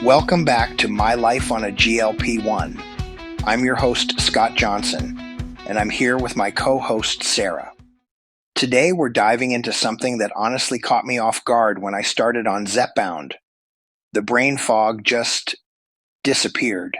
Welcome back to My Life on a GLP-1. I'm your host, Scott Johnson, and I'm here with my co-host, Sarah. Today, we're diving into something that honestly caught me off guard when I started on Zepbound. The brain fog just disappeared.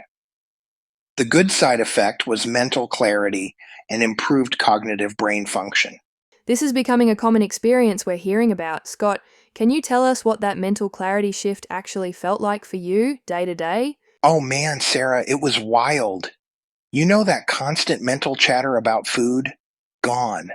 The good side effect was mental clarity and improved cognitive brain function. This is becoming a common experience we're hearing about. Scott, can you tell us what that mental clarity shift actually felt like for you day to day? Oh man, Sarah, it was wild. You know that constant mental chatter about food? Gone.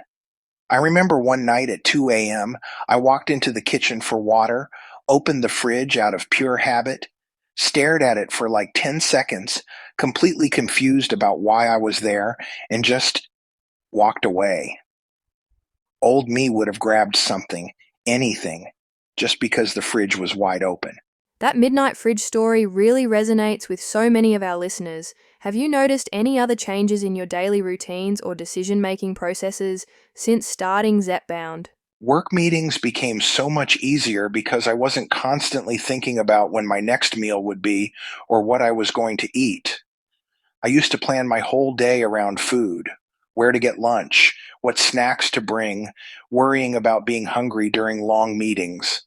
I remember one night at 2 a.m., I walked into the kitchen for water, opened the fridge out of pure habit, stared at it for like 10 seconds, completely confused about why I was there, and just walked away. Old me would have grabbed something, anything, just because the fridge was wide open. That midnight fridge story really resonates with so many of our listeners. Have you noticed any other changes in your daily routines or decision-making processes since starting Zepbound? Work meetings became so much easier because I wasn't constantly thinking about when my next meal would be or what I was going to eat. I used to plan my whole day around food, where to get lunch, what snacks to bring, worrying about being hungry during long meetings.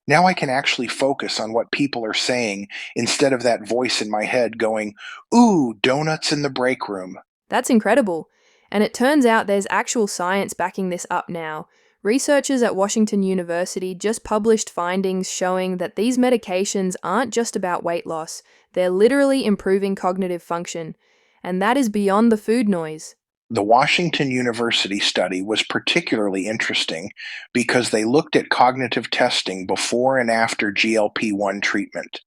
Now I can actually focus on what people are saying instead of that voice in my head going, "Ooh, donuts in the break room." That's incredible. And it turns out there's actual science backing this up now. Researchers at Washington University just published findings showing that these medications aren't just about weight loss, they're literally improving cognitive function. And that is beyond the food noise. The Washington University study was particularly interesting because they looked at cognitive testing before and after GLP-1 treatment.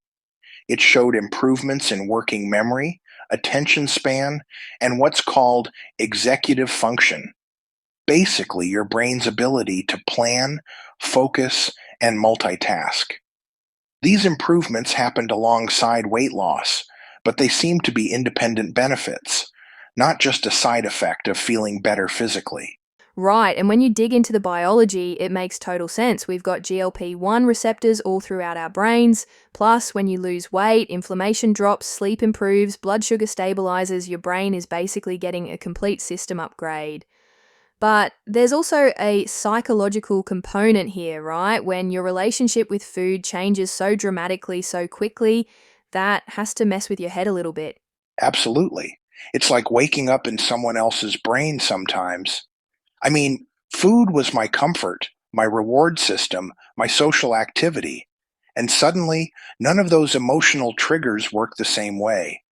It showed improvements in working memory, attention span, and what's called executive function. Basically, your brain's ability to plan, focus, and multitask. These improvements happened alongside weight loss, but they seem to be independent benefits, not just a side effect of feeling better physically. Right, and when you dig into the biology, it makes total sense. We've got GLP-1 receptors all throughout our brains. Plus, when you lose weight, inflammation drops, sleep improves, blood sugar stabilizes, your brain is basically getting a complete system upgrade. But there's also a psychological component here, right? When your relationship with food changes so dramatically, so quickly, that has to mess with your head a little bit. Absolutely. It's like waking up in someone else's brain sometimes. I mean, food was my comfort, my reward system, my social activity. And suddenly, none of those emotional triggers work the same way.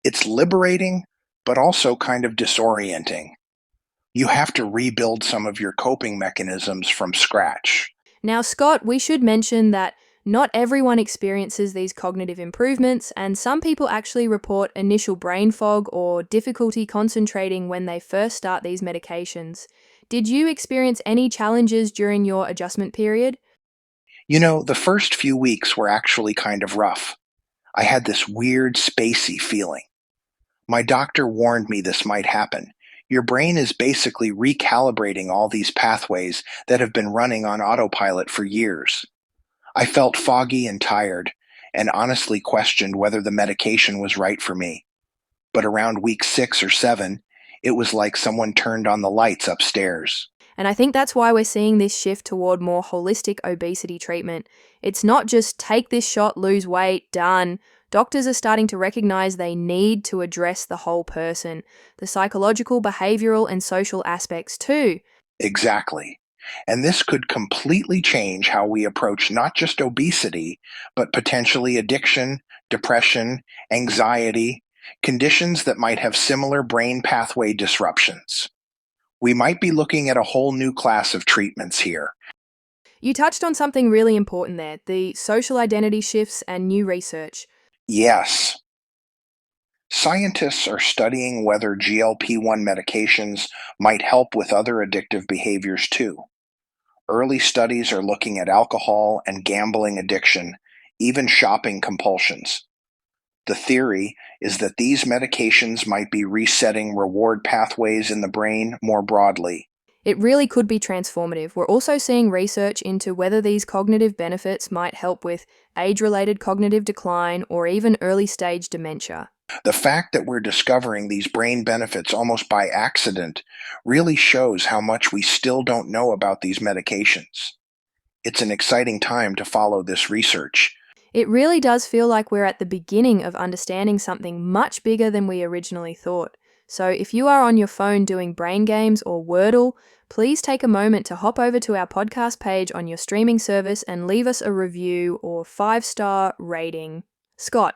It's liberating, but also kind of disorienting. You have to rebuild some of your coping mechanisms from scratch. Now, Scott, we should mention that not everyone experiences these cognitive improvements, and some people actually report initial brain fog or difficulty concentrating when they first start these medications. Did you experience any challenges during your adjustment period? You know, the first few weeks were actually kind of rough. I had this weird, spacey feeling. My doctor warned me this might happen. Your brain is basically recalibrating all these pathways that have been running on autopilot for years. I felt foggy and tired, and honestly questioned whether the medication was right for me. But around week 6 or 7, it was like someone turned on the lights upstairs. And I think that's why we're seeing this shift toward more holistic obesity treatment. It's not just take this shot, lose weight, done. Doctors are starting to recognize they need to address the whole person, the psychological, behavioral, and social aspects too. Exactly. And this could completely change how we approach not just obesity, but potentially addiction, depression, anxiety, conditions that might have similar brain pathway disruptions. We might be looking at a whole new class of treatments here. You touched on something really important there, the social identity shifts and new research. Yes, scientists are studying whether GLP-1 medications might help with other addictive behaviors too. Early studies are looking at alcohol and gambling addiction, even shopping compulsions. The theory is that these medications might be resetting reward pathways in the brain more broadly. It really could be transformative. We're also seeing research into whether these cognitive benefits might help with age-related cognitive decline or even early-stage dementia. The fact that we're discovering these brain benefits almost by accident really shows how much we still don't know about these medications. It's an exciting time to follow this research. It really does feel like we're at the beginning of understanding something much bigger than we originally thought. So if you are on your phone doing brain games or Wordle, please take a moment to hop over to our podcast page on your streaming service and leave us a review or 5-star rating. Scott,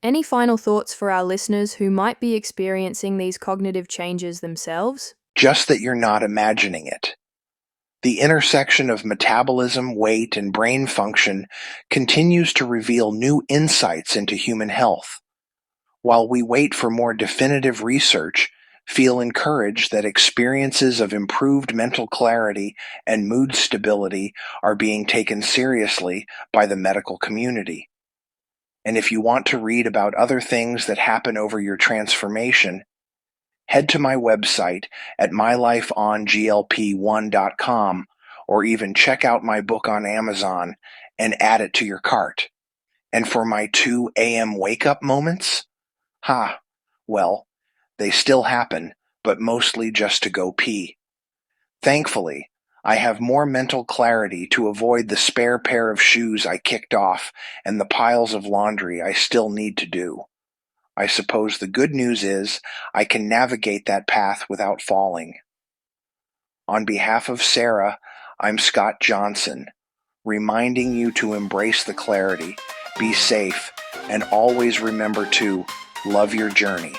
any final thoughts for our listeners who might be experiencing these cognitive changes themselves? Just that you're not imagining it. The intersection of metabolism, weight, and brain function continues to reveal new insights into human health. While we wait for more definitive research, feel encouraged that experiences of improved mental clarity and mood stability are being taken seriously by the medical community. And if you want to read about other things that happen over your transformation, head to my website at mylifeonglp1.com or even check out my book on Amazon and add it to your cart. And for my 2 a.m. wake-up moments, well, they still happen, but mostly just to go pee. Thankfully, I have more mental clarity to avoid the spare pair of shoes I kicked off and the piles of laundry I still need to do. I suppose the good news is I can navigate that path without falling. On behalf of Sarah, I'm Scott Johnson, reminding you to embrace the clarity, be safe, and always remember to love your journey.